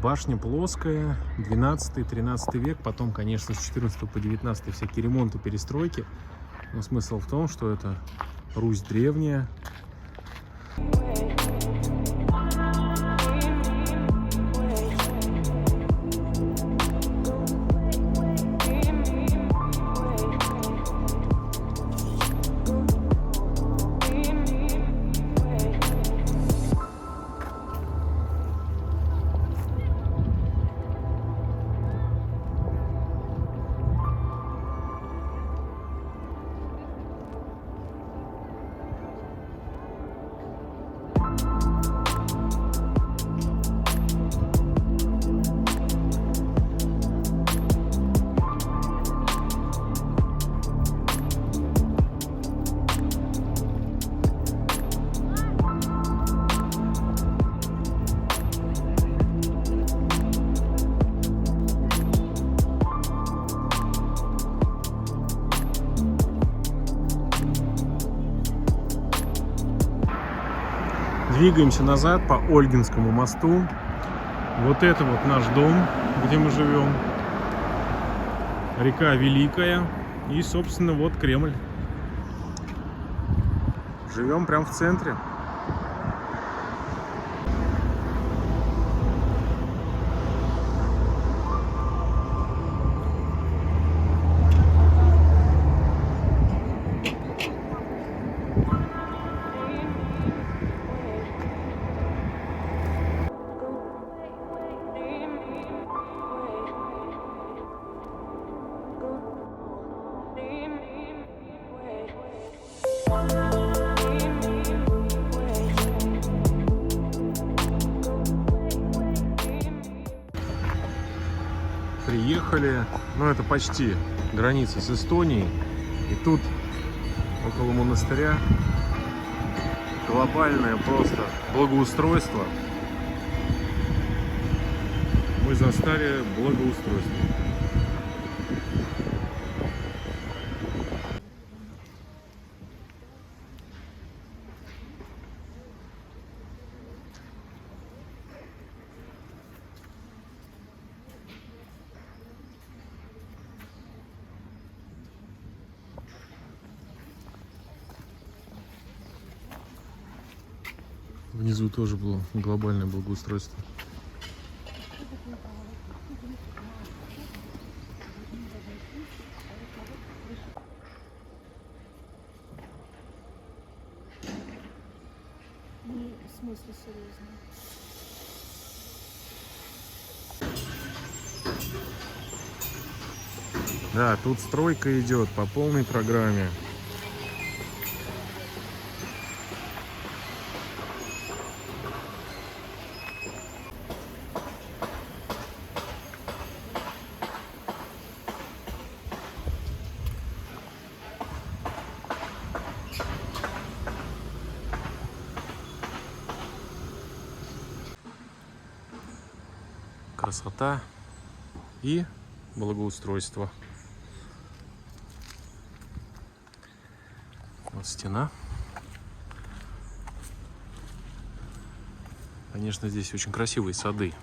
Башня плоская, 12-13 век, потом, конечно, с 14 по 19 всякие ремонты, перестройки. Но смысл в том, что это Русь древняя. Двигаемся назад по Ольгинскому мосту. Вот это вот наш дом, где мы живем. Река Великая. И, собственно, вот Кремль. Живем прямо в центре. Приехали, ну это почти граница с Эстонией, и тут около монастыря глобальное просто благоустройство. Мы застали благоустройство. Внизу тоже было глобальное благоустройство. В смысле, серьезно? Да, тут стройка идет по полной программе. Красота и благоустройство. Вот стена. Конечно, здесь очень красивые сады.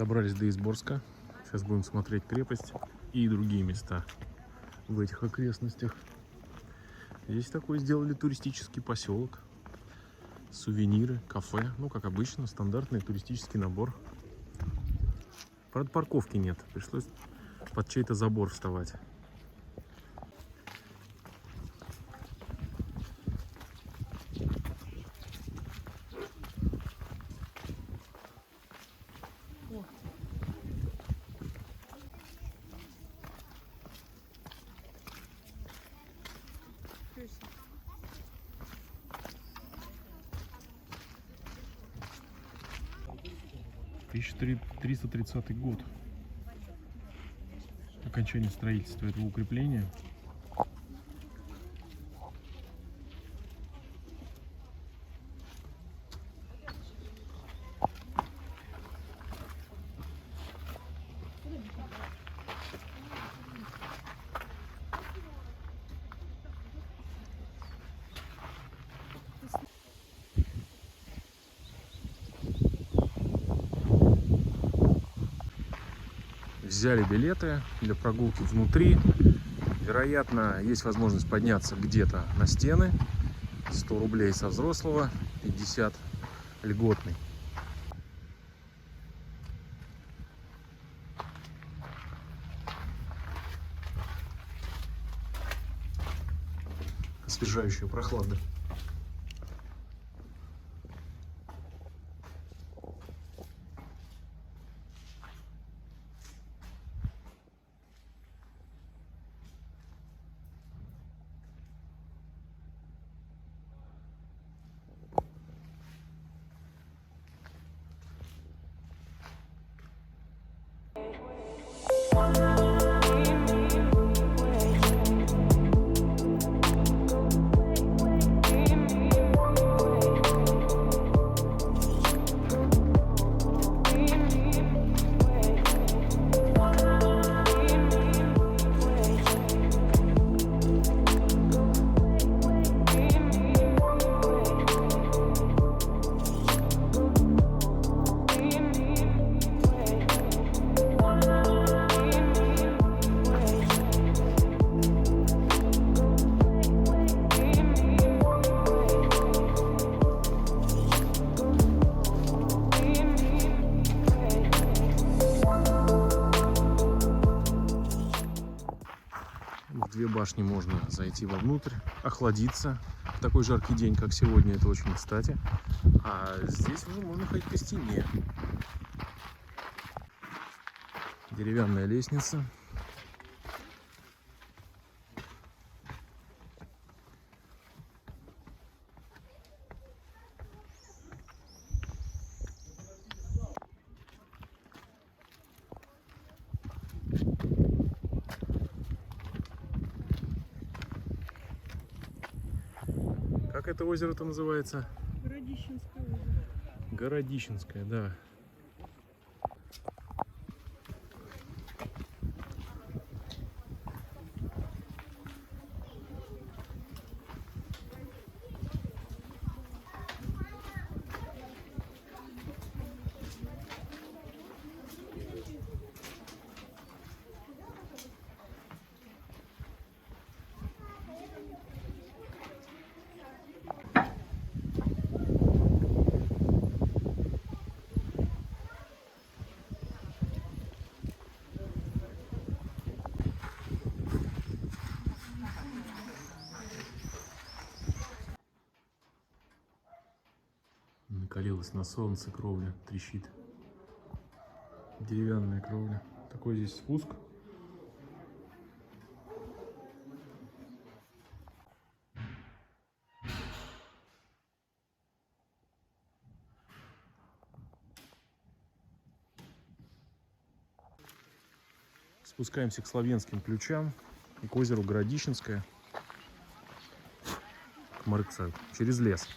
Добрались до Изборска. Сейчас будем смотреть крепость и другие места в этих окрестностях. Здесь такой сделали туристический поселок. Сувениры, кафе. Ну, как обычно, стандартный туристический набор. Правда, парковки нет. Пришлось под чей-то забор вставать. Плюс. 1330 год. Окончание строительства этого укрепления. Взяли билеты для прогулки внутри. Вероятно, есть возможность подняться где-то на стены. 100 рублей со взрослого, 50 льготный. Освежающая прохлада. В две башни можно зайти вовнутрь, охладиться. В такой жаркий день, как сегодня, это очень кстати. А здесь уже можно ходить по стене. Деревянная лестница. Как это озеро-то называется? Городищенское озеро. Городищенское, да. Накалилась на солнце кровля, трещит. Деревянная кровля. Такой здесь спуск. Спускаемся к Славянским ключам и к озеру Городищенское. К Марыксаю, через лес.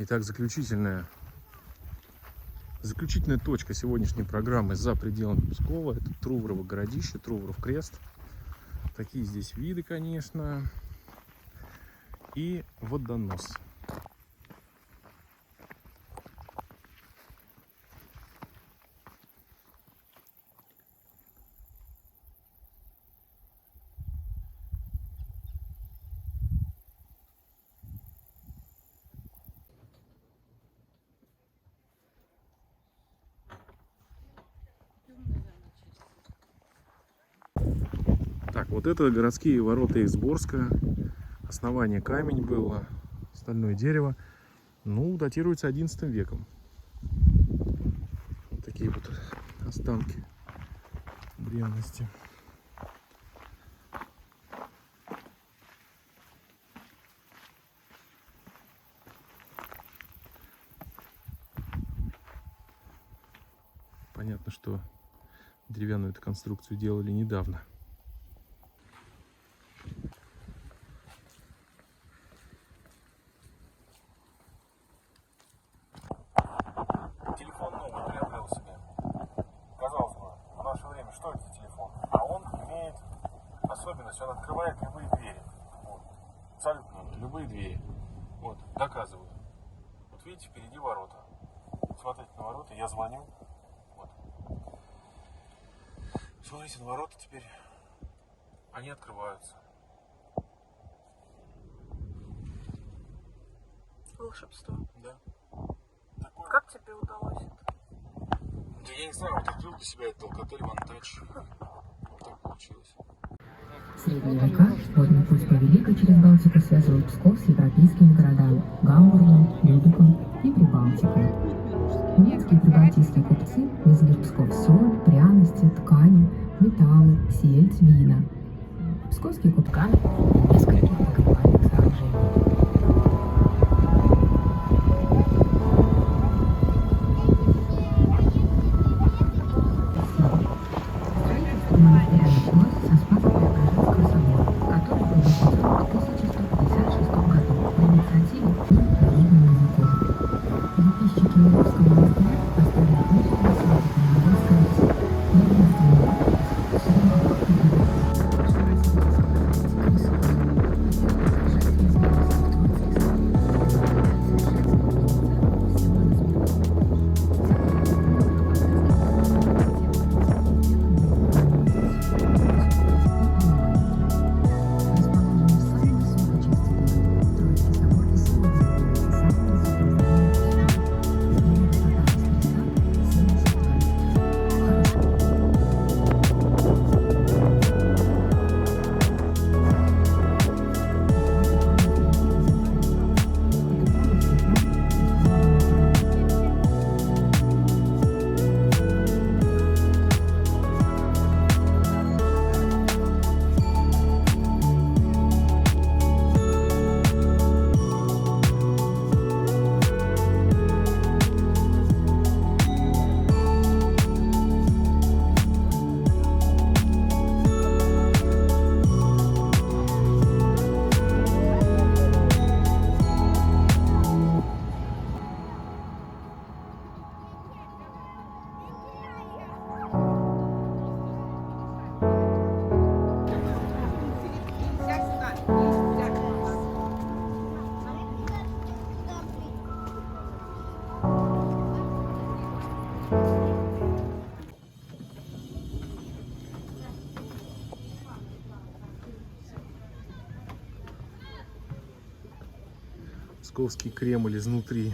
Итак, заключительная точка сегодняшней программы за пределами Пскова. Это Труврово городище, Трувров крест. Такие здесь виды, конечно. И водонос. Так, вот это городские ворота Изборска. Основание камень было, стальное дерево. Ну, датируется XI веком. Вот такие вот останки древности. Понятно, что деревянную эту конструкцию делали недавно. Телефон новый приобрел себе. Казалось бы, в наше время что это за телефон? А он имеет особенность, он открывает любые двери. Вот. Абсолютно любые двери. Вот, доказываю. Вот видите, впереди ворота. Смотрите на ворота, я звоню. Вот. Смотрите на ворота теперь. Они открываются. Волшебство. Да. Такое. Как тебе удалось это? Да я не знаю, вот открыл для себя этот Alcatel One Touch. Вот так получилось. В средние века водный путь по Великой через Балтику связывал Псков с европейскими городами Гамбургом, Любеком и Прибалтикой. Немецкие и прибалтийские купцы везли в Псков соль, пряности, ткани, металлы, сельдь, вина. Псковские купцы нескольких покрывальных сооружений. Псковский Кремль изнутри.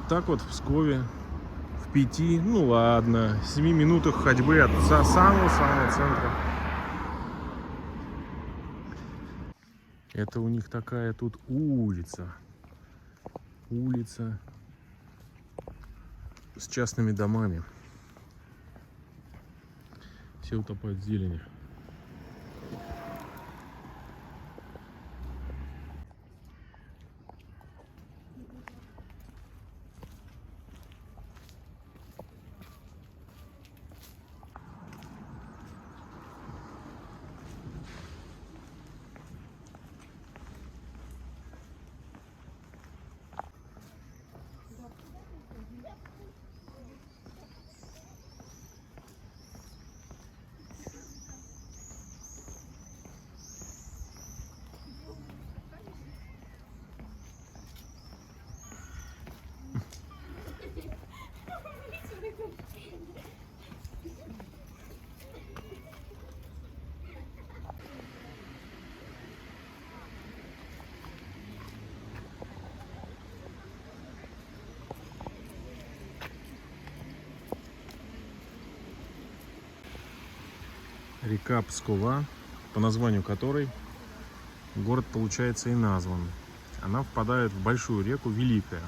так вот в Пскове в 5, ну ладно, 7 минутах ходьбы от самого-самого центра. Это у них такая тут улица. Улица с частными домами. Все утопают в зелени. Река Пскова, по названию которой город, получается, и назван. Она впадает в большую реку Великая.